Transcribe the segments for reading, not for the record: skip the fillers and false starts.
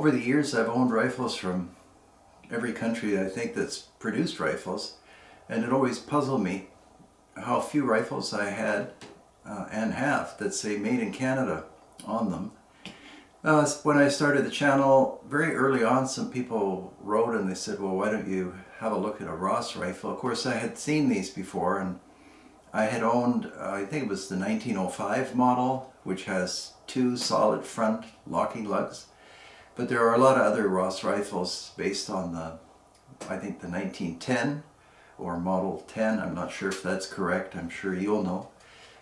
over the years I've owned rifles from every country I think that's produced rifles, and it always puzzled me how few rifles I had and have that say made in Canada on them. When I started the channel, very early on, some people wrote and they said, well, why don't you have a look at a Ross rifle? Of course, I had seen these before, and I had owned, I think it was the 1905 model, which has two solid front locking lugs. But there are a lot of other Ross rifles based on the, I think the 1910 or Model 10. I'm not sure if that's correct. I'm sure you'll know.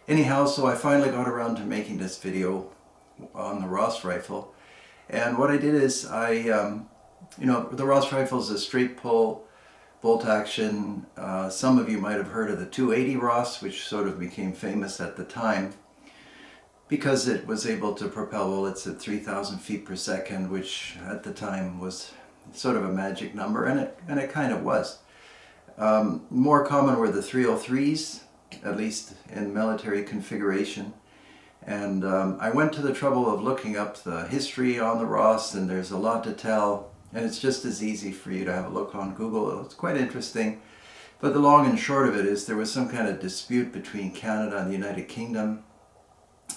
Anyhow, so I finally got around to making this video on the Ross rifle. And what I did is the Ross rifle is a straight pull bolt action. Some of you might have heard of the 280 Ross, which sort of became famous at the time because it was able to propel bullets at 3,000 feet per second, which at the time was sort of a magic number, and it kind of was. More common were the 303s, at least in military configuration. And I went to the trouble of looking up the history on the Ross, and there's a lot to tell. And it's just as easy for you to have a look on Google. It's quite interesting. But the long and short of it is there was some kind of dispute between Canada and the United Kingdom.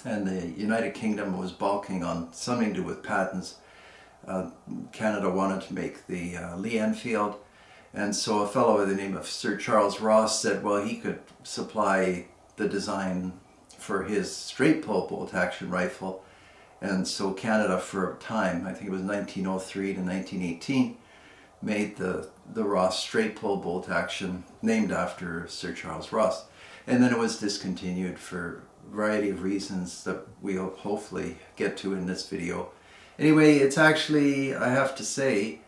And the United Kingdom was balking on something to do with patents. Canada wanted to make the Lee Enfield. And so a fellow by the name of Sir Charles Ross said, well, he could supply the design for his straight pull bolt action rifle. And so Canada, for a time, I think it was 1903 to 1918, made the Ross straight pull bolt action, named after Sir Charles Ross. And then it was discontinued for a variety of reasons that we'll hopefully get to in this video. Anyway, it's actually, I have to say,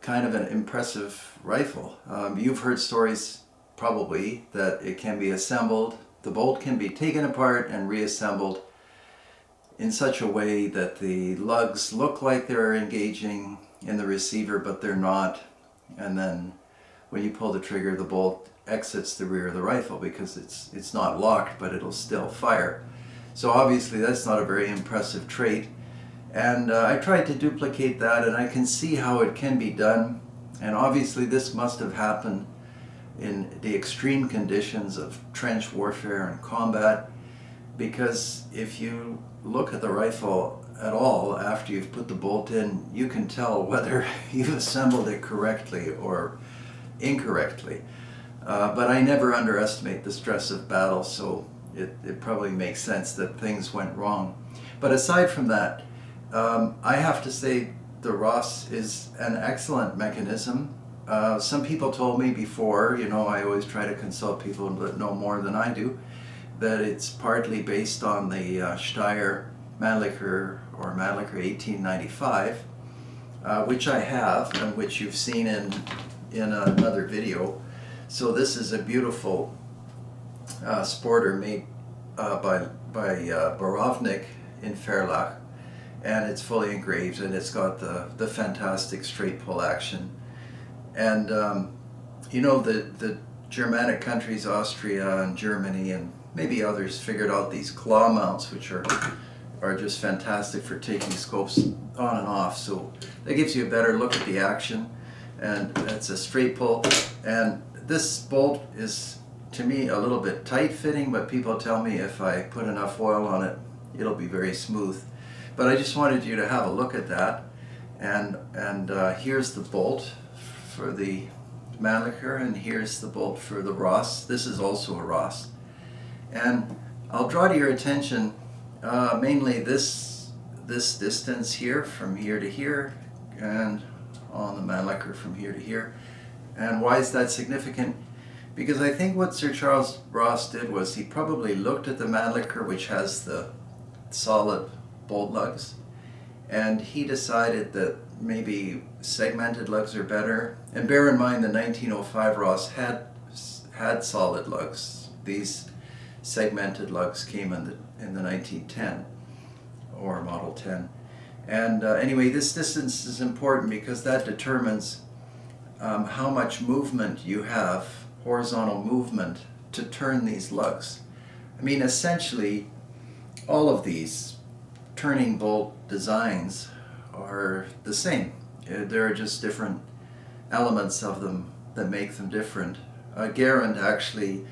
kind of an impressive rifle. You've heard stories, probably, that it can be assembled, the bolt can be taken apart and reassembled in such a way that the lugs look like they're engaging in the receiver, but they're not. And then when you pull the trigger, the bolt exits the rear of the rifle because it's not locked, but it'll still fire. So obviously that's not a very impressive trait. And I tried to duplicate that, and I can see how it can be done. And obviously this must have happened in the extreme conditions of trench warfare and combat, because if you look at the rifle at all after you've put the bolt in, you can tell whether you've assembled it correctly or incorrectly. But I never underestimate the stress of battle, so it probably makes sense that things went wrong. But aside from that, I have to say the Ross is an excellent mechanism. Some people told me before, I always try to consult people that know more than I do, that it's partly based on the Steyr Mannlicher or Mannlicher 1895, which I have and which you've seen in another video. So this is a beautiful sporter made by Borovnik in Fairlach, and it's fully engraved, and it's got the fantastic straight pull action. And the Germanic countries, Austria and Germany and maybe others, figured out these claw mounts, which are just fantastic for taking scopes on and off. So that gives you a better look at the action, and it's a straight pull. And this bolt is, to me, a little bit tight fitting, but people tell me if I put enough oil on it, it'll be very smooth. But I just wanted you to have a look at that. And here's the bolt for the Mannlicher, and here's the bolt for the Ross. This is also a Ross. And I'll draw to your attention mainly this distance here, from here to here, and on the Mannlicher from here to here. And why is that significant? Because I think what Sir Charles Ross did was he probably looked at the Mannlicher, which has the solid bolt lugs, and he decided that maybe segmented lugs are better. And bear in mind the 1905 Ross had solid lugs. These segmented lugs came in the 1910 or Model 10. And anyway, this distance is important because that determines how much movement you have, horizontal movement, to turn these lugs. I mean, essentially, all of these turning bolt designs are the same. There are just different elements of them that make them different. Garand actually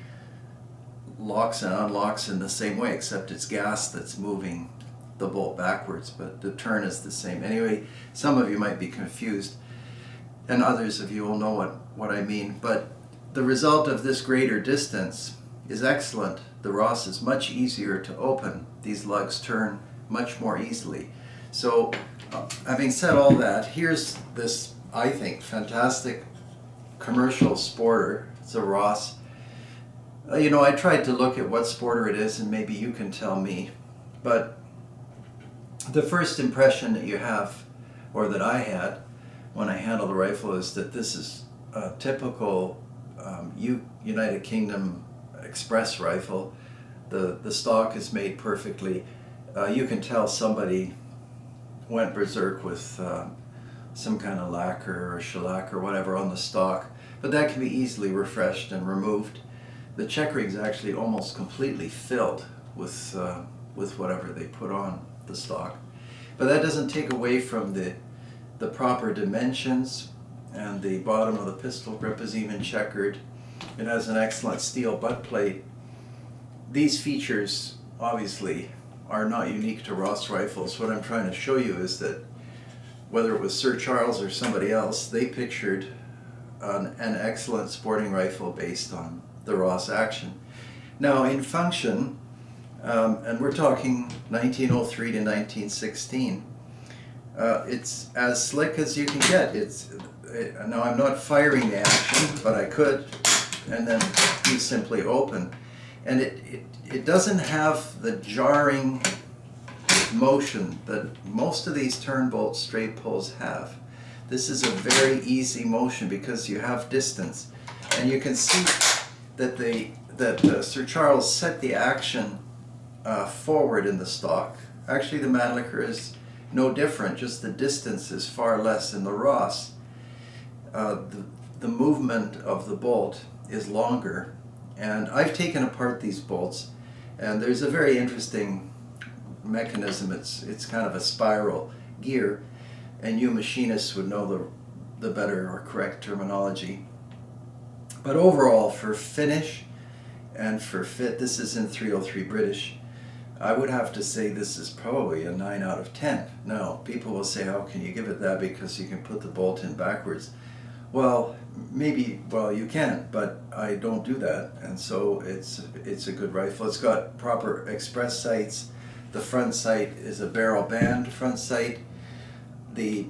locks and unlocks in the same way, except it's gas that's moving the bolt backwards, but the turn is the same. Anyway, some of you might be confused, and others of you will know what I mean, but the result of this greater distance is excellent. The Ross is much easier to open. These lugs turn much more easily. So, having said all that, here's this, I think, fantastic commercial sporter. It's a Ross. You know, I tried to look at what sporter it is, and maybe you can tell me, but the first impression that you have, or that I had when I handled the rifle, is that this is a typical United Kingdom express rifle. The stock is made perfectly. You can tell somebody went berserk with some kind of lacquer or shellac or whatever on the stock, but that can be easily refreshed and removed. The check rig's actually almost completely filled with whatever they put on the stock, but that doesn't take away from the proper dimensions, and the bottom of the pistol grip is even checkered. It has an excellent steel butt plate. These features obviously are not unique to Ross rifles. What I'm trying to show you is that whether it was Sir Charles or somebody else, they pictured an excellent sporting rifle based on the Ross action. Now in function, and we're talking 1903 to 1916, it's as slick as you can get. Now I'm not firing the action, but I could, and then you simply open. And it doesn't have the jarring motion that most of these turn bolt straight pulls have. This is a very easy motion because you have distance, and you can see that Sir Charles set the action forward in the stock. Actually, the Mannlicher is no different, just the distance is far less. In the Ross, the movement of the bolt is longer. And I've taken apart these bolts, and there's a very interesting mechanism. It's kind of a spiral gear, and you machinists would know the better or correct terminology. But overall, for finish and for fit, this is in 303 British. I would have to say this is probably a 9 out of 10. Now, people will say, how can you give it that, because you can put the bolt in backwards? Well, maybe, well, you can, but I don't do that, and so it's a good rifle. It's got proper express sights. The front sight is a barrel band front sight. The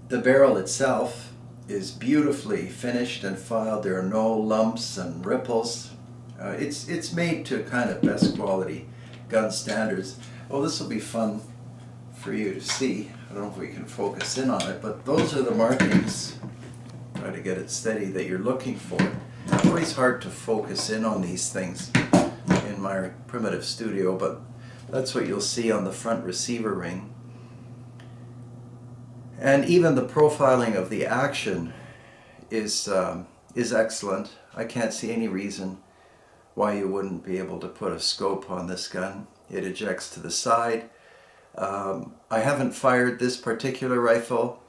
barrel itself is beautifully finished and filed. There are no lumps and ripples. It's made to kind of best quality gun standards. Oh, this will be fun for you to see. I don't know if we can focus in on it, but those are the markings. Try to get it steady that you're looking for. It's always hard to focus in on these things in my primitive studio, but that's what you'll see on the front receiver ring. And even the profiling of the action is excellent. I can't see any reason why you wouldn't be able to put a scope on this gun. It ejects to the side. I haven't fired this particular rifle.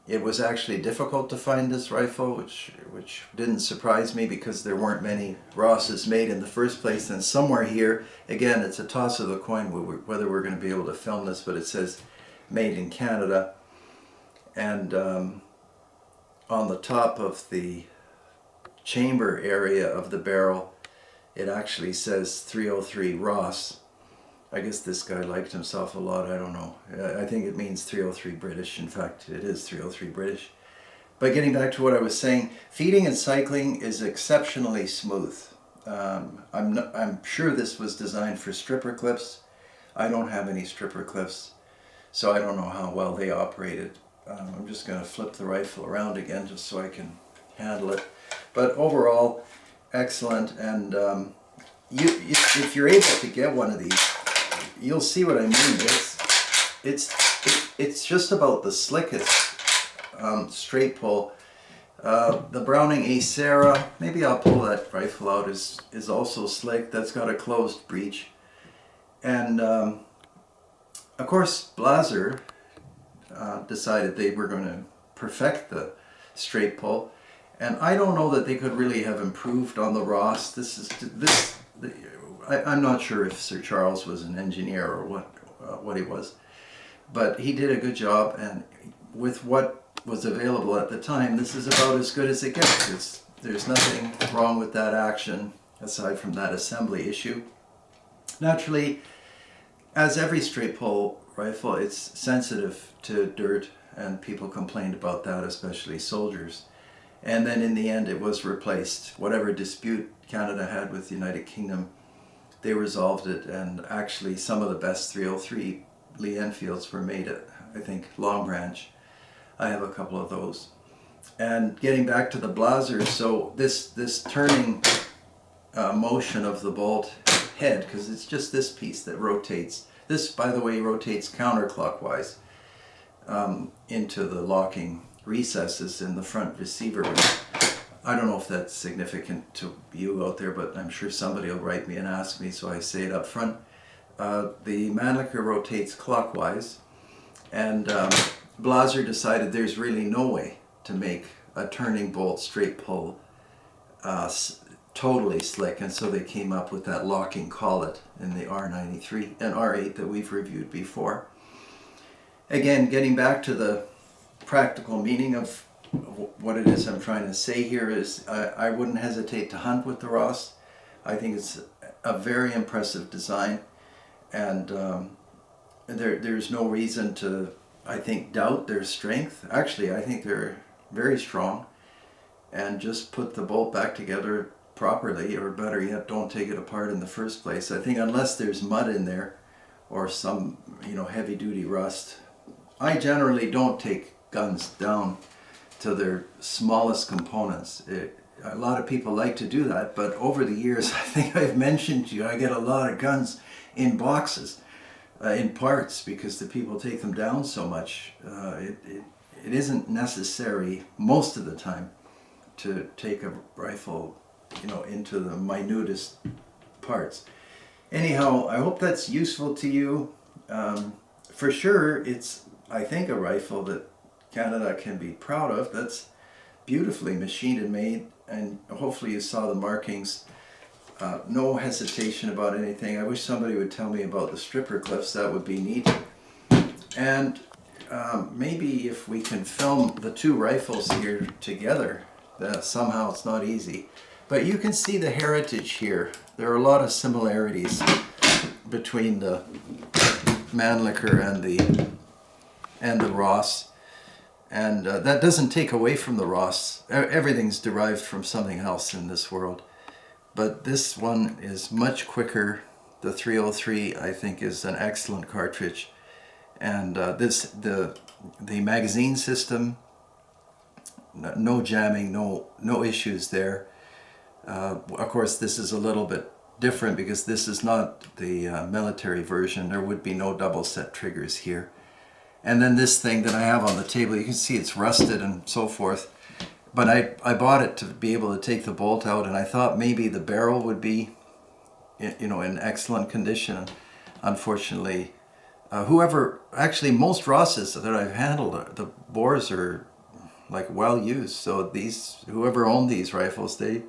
It was actually difficult to find this rifle, which didn't surprise me because there weren't many Rosses made in the first place. And somewhere here, again, it's a toss of the coin whether we're going to be able to film this, but it says made in Canada. And on the top of the chamber area of the barrel, it actually says 303 Ross. I guess this guy liked himself a lot, I don't know. I think it means 303 British. In fact, it is 303 British. But getting back to what I was saying, feeding and cycling is exceptionally smooth. I'm sure this was designed for stripper clips. I don't have any stripper clips, so I don't know how well they operated. I'm just going to flip the rifle around again just so I can handle it. But overall, excellent. And if you're able to get one of these, you'll see what I mean. It's just about the slickest straight pull. The Browning Acera, maybe I'll pull that rifle out, is also slick. That's got a closed breech. And of course, Blaser decided they were going to perfect the straight pull. And I don't know that they could really have improved on the Ross. I'm not sure if Sir Charles was an engineer or what he was, but he did a good job. And with what was available at the time, this is about as good as it gets. There's nothing wrong with that action aside from that assembly issue. Naturally, as every straight pull rifle, it's sensitive to dirt, and people complained about that, especially soldiers. And then in the end it was replaced. Whatever dispute Canada had with the United Kingdom, they resolved it, and actually some of the best 303 Lee Enfields were made at, I think, Long Branch. I have a couple of those. And getting back to the Blaser, so this turning motion of the bolt head, because it's just this piece that rotates. This, by the way, rotates counterclockwise into the locking recesses in the front receiver. I don't know if that's significant to you out there, but I'm sure somebody will write me and ask me, so I say it up front. The Mannlicher rotates clockwise, and Blaser decided there's really no way to make a turning bolt straight pull totally slick, and so they came up with that locking collet in the R93 and R8 that we've reviewed before. Again, getting back to the practical meaning of what it is I'm trying to say here is I wouldn't hesitate to hunt with the Ross. I think it's a very impressive design, and there's no reason to, I think, doubt their strength. Actually, I think they're very strong, and just put the bolt back together properly, or better yet, don't take it apart in the first place. I think unless there's mud in there or some, heavy duty rust, I generally don't take guns down to their smallest components. A lot of people like to do that, but over the years, I think I've mentioned to you, I get a lot of guns in boxes, in parts, because the people take them down so much. It isn't necessary most of the time to take a rifle, into the minutest parts. Anyhow, I hope that's useful to you. For sure, it's, I think, a rifle that Canada can be proud of. That's beautifully machined and made, and hopefully you saw the markings. No hesitation about anything. I wish somebody would tell me about the stripper clips. That would be neat. And maybe if we can film the two rifles here together, somehow it's not easy. But you can see the heritage here. There are a lot of similarities between the Mannlicher and the Ross. And that doesn't take away from the Ross. Everything's derived from something else in this world. But this one is much quicker. The 303, I think, is an excellent cartridge. And the magazine system, no jamming, no issues there. Of course, this is a little bit different because this is not the military version. There would be no double set triggers here. And then this thing that I have on the table, you can see it's rusted and so forth. But I bought it to be able to take the bolt out, and I thought maybe the barrel would be, in excellent condition. Unfortunately, actually most Rosses that I've handled, the bores are like well used. So whoever owned these rifles, they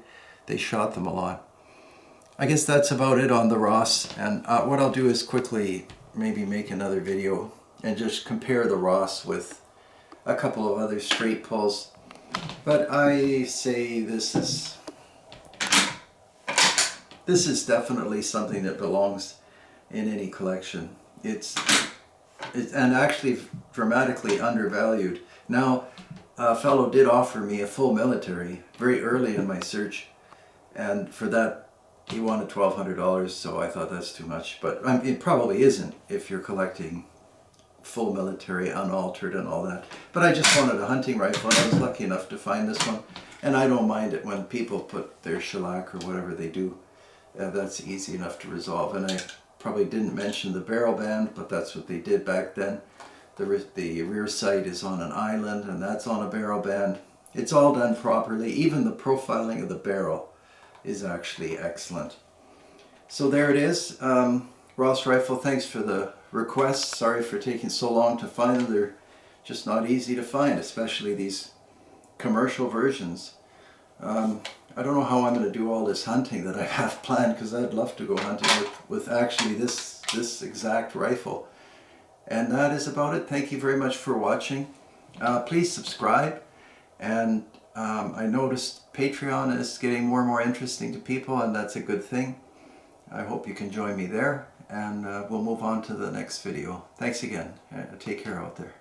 shot them a lot. I guess that's about it on the Ross. And what I'll do is quickly maybe make another video and just compare the Ross with a couple of other straight pulls. But I say this is definitely something that belongs in any collection. It's and actually dramatically undervalued. Now, a fellow did offer me a full military very early in my search, and for that he wanted $1,200, so I thought that's too much. But it probably isn't if you're collecting full military, unaltered and all that. But I just wanted a hunting rifle, and I was lucky enough to find this one. And I don't mind it when people put their shellac or whatever they do. That's easy enough to resolve. And I probably didn't mention the barrel band, but that's what they did back then. The rear sight is on an island, and that's on a barrel band. It's all done properly. Even the profiling of the barrel is actually excellent. So there it is. Ross rifle, thanks for the request. Sorry for taking so long to find them. They're just not easy to find, especially these commercial versions. I don't know how I'm going to do all this hunting that I have planned, because I'd love to go hunting with actually this exact rifle. And that is about it. Thank you very much for watching. Please subscribe. And I noticed Patreon is getting more and more interesting to people, and that's a good thing. I hope you can join me there, and we'll move on to the next video. Thanks again. Take care out there.